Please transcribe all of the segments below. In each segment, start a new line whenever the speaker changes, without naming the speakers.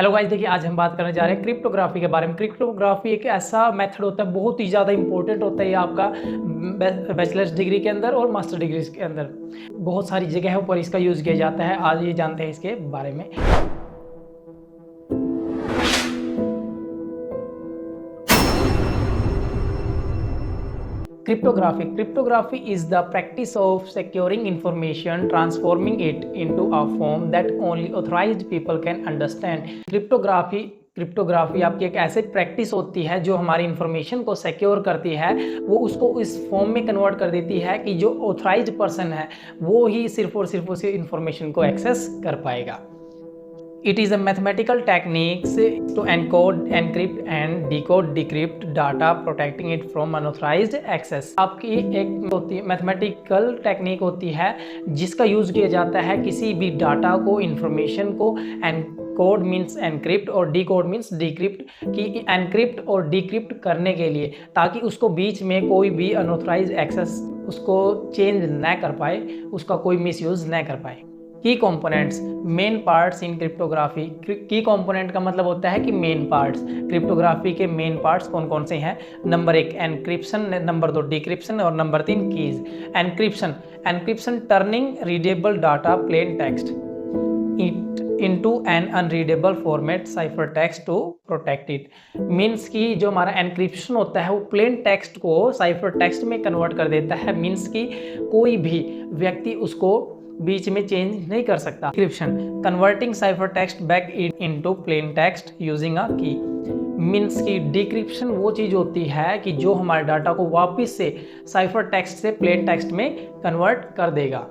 Hello guys, देखिए आज हम बात करने जा रहे हैं क्रिप्टोग्राफी के बारे में। क्रिप्टोग्राफी एक ऐसा मेथड होता है, बहुत ही ज़्यादा इंपॉर्टेंट होता है। ये आपका बैचलर्स डिग्री के अंदर और मास्टर डिग्री के अंदर बहुत सारी जगहों पर इसका यूज़ किया जाता है। आज ये जानते हैं इसके बारे में। Cryptography is the practice of securing information, transforming it into a form that only authorized people can understand. Cryptography आपकी एक ऐसी प्रैक्टिस होती है जो हमारी इंफॉर्मेशन को सिक्योर करती है, वो उसको इस फॉर्म में कन्वर्ट कर देती है कि जो ऑथराइज्ड पर्सन है वो ही सिर्फ और सिर्फ उस इंफॉर्मेशन को एक्सेस कर पाएगा। It is a mathematical techniques to encode, encrypt and decrypt data, protecting it from unauthorized access. आपकी एक होती है मैथमेटिकल टेक्निक होती है जिसका यूज़ किया जाता है किसी भी डाटा को, इंफॉर्मेशन को एनकोड मीन्स एनक्रिप्ट और डिकोड मीन्स डिक्रिप्ट की एनक्रिप्ट और डिक्रिप्ट करने के लिए, ताकि उसको बीच में कोई भी अनऑथराइज्ड एक्सेस उसको चेंज न कर पाए, उसका कोई मिसयूज़ न कर पाए। Key components, main parts in cryptography. Key component का मतलब होता है कि मेन पार्ट्स। क्रिप्टोग्राफी के मेन पार्ट्स कौन कौन से हैं? नंबर 1 एनक्रिप्शन, नंबर 2 डिक्रिप्शन और number 3 keys. Encryption turning readable data plain text into an unreadable format cipher text to protect it. Means कि जो हमारा एनक्रिप्शन होता है वो प्लेन टेक्स्ट को साइफर टेक्स्ट में कन्वर्ट कर देता है। मीन्स कि कोई भी व्यक्ति उसको बीच में चेंज नहीं कर सकता। Decryption, converting cipher text back into plain text using a की। मीन्स की डिक्रिप्शन वो चीज़ होती है कि जो हमारे डाटा को वापस से साइफर टेक्स्ट से प्लेन टेक्स्ट में कन्वर्ट कर देगा।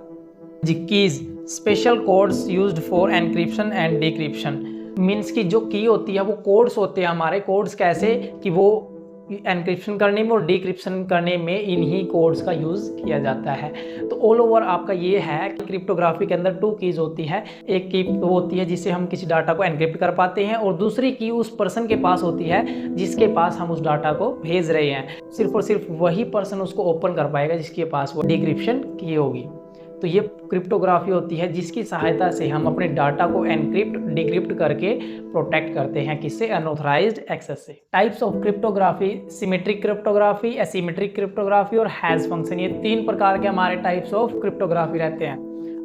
Keys, special codes used for encryption and decryption. Means की जो की होती है वो कोड्स होते हैं हमारे। कोड्स कैसे कि वो एनक्रिप्शन करने में और डिक्रिप्शन करने में इन्हीं कोड्स का यूज़ किया जाता है। तो ऑल ओवर आपका ये है कि क्रिप्टोग्राफी के अंदर 2 कीज़ होती है। एक की वो होती है जिससे हम किसी डाटा को एनक्रिप्ट कर पाते हैं, और दूसरी की उस पर्सन के पास होती है जिसके पास हम उस डाटा को भेज रहे हैं। सिर्फ और सिर्फ वही पर्सन उसको ओपन कर पाएगा जिसके पास वो डिक्रिप्शन की होगी। तो ये क्रिप्टोग्राफी होती है जिसकी सहायता से हम अपने डाटा को एनक्रिप्ट डिक्रिप्ट करके प्रोटेक्ट करते हैं, किससे? अनऑथराइज्ड एक्सेस से। Types of cryptography, symmetric cryptography, asymmetric cryptography और हैश फंक्शन। ये 3 प्रकार के हमारे टाइप्स ऑफ क्रिप्टोग्राफी रहते हैं।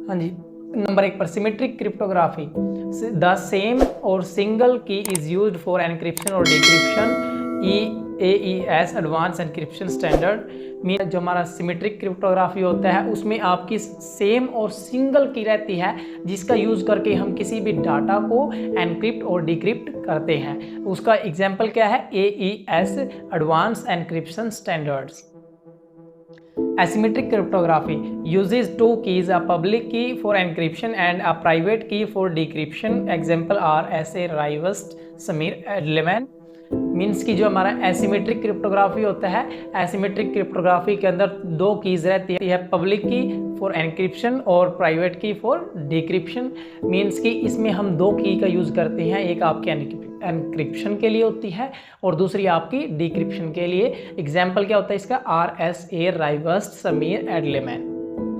हाँ जी, नंबर 1 पर सिमेट्रिक क्रिप्टोग्राफी। द सेम और सिंगल की इज यूज्ड फॉर एनक्रिप्शन और decryption. AES advance encryption standard. Mean जो हमारा सिमेट्रिक क्रिप्टोग्राफी होता है उसमें आपकी सेम और सिंगल की रहती है जिसका यूज़ करके हम किसी भी डाटा को एनक्रिप्ट और डिक्रिप्ट करते हैं। उसका एग्जांपल क्या है? AES advance encryption standards. Asymmetric cryptography uses 2 keys, a public key for encryption and a private key for decryption. Example are SA Rivest, Samir Adleman। Means की जो हमारा एसिमेट्रिक क्रिप्टोग्राफी होता है, एसिमेट्रिक क्रिप्टोग्राफी के अंदर 2 keys रहती है। यह पब्लिक की फॉर एनक्रिप्शन और प्राइवेट की फॉर डिक्रिप्शन। मीन्स कि इसमें हम 2 की का यूज़ करते हैं। एक आपके एनक्रिप्शन के लिए होती है और दूसरी आपकी डिक्रिप्शन के लिए। एग्जाम्पल क्या होता है इसका? RSA Rivest, Samir Adleman।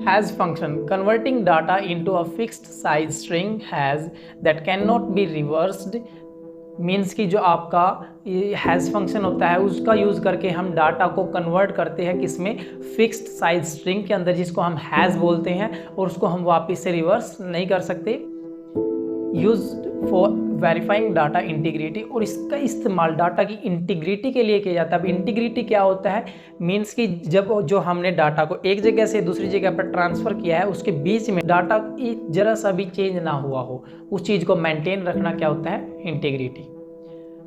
Hash function, converting data into a fixed size string hash that cannot be reversed। Means कि जो आपका हैश फंक्शन होता है उसका यूज़ करके हम डाटा को कन्वर्ट करते हैं किसमें? फिक्स्ड साइज स्ट्रिंग के अंदर, जिसको हम हैश बोलते हैं, और उसको हम वापस से रिवर्स नहीं कर सकते। Used for verifying data integrity, और इसका इस्तेमाल डाटा की इंटीग्रिटी के लिए किया जाता है। अब इंटीग्रिटी क्या होता है? मीन्स कि जब जो हमने डाटा को एक जगह से दूसरी जगह पर ट्रांसफ़र किया है उसके बीच में डाटा जरा सा भी चेंज ना हुआ हो, उस चीज़ को मेंटेन रखना क्या होता है? इंटीग्रिटी।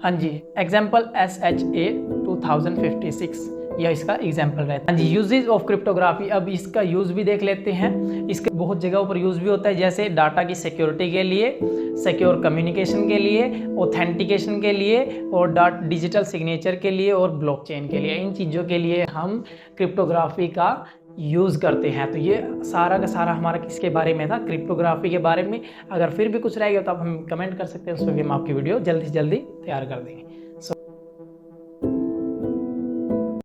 हाँ जी, एग्जाम्पल SHA 2056, यह इसका एग्जाम्पल रहता है। हाँ जी, यूजेज ऑफ क्रिप्टोग्राफी। अब इसका यूज़ भी देख लेते हैं। इसके बहुत जगहों पर यूज़ भी होता है, जैसे डाटा की सिक्योरिटी के लिए, सिक्योर कम्युनिकेशन के लिए, ऑथेंटिकेशन के लिए, और डिजिटल सिग्नेचर के लिए, और ब्लॉकचेन के लिए। इन चीज़ों के लिए हम क्रिप्टोग्राफी का यूज़ करते हैं। तो ये सारा का सारा हमारा किसके बारे में था? क्रिप्टोग्राफी के बारे में। अगर फिर भी कुछ रह गया तो आप हम कमेंट कर सकते हैं, उस पर भी हम आपकी वीडियो जल्दी से जल्दी तैयार कर देंगे।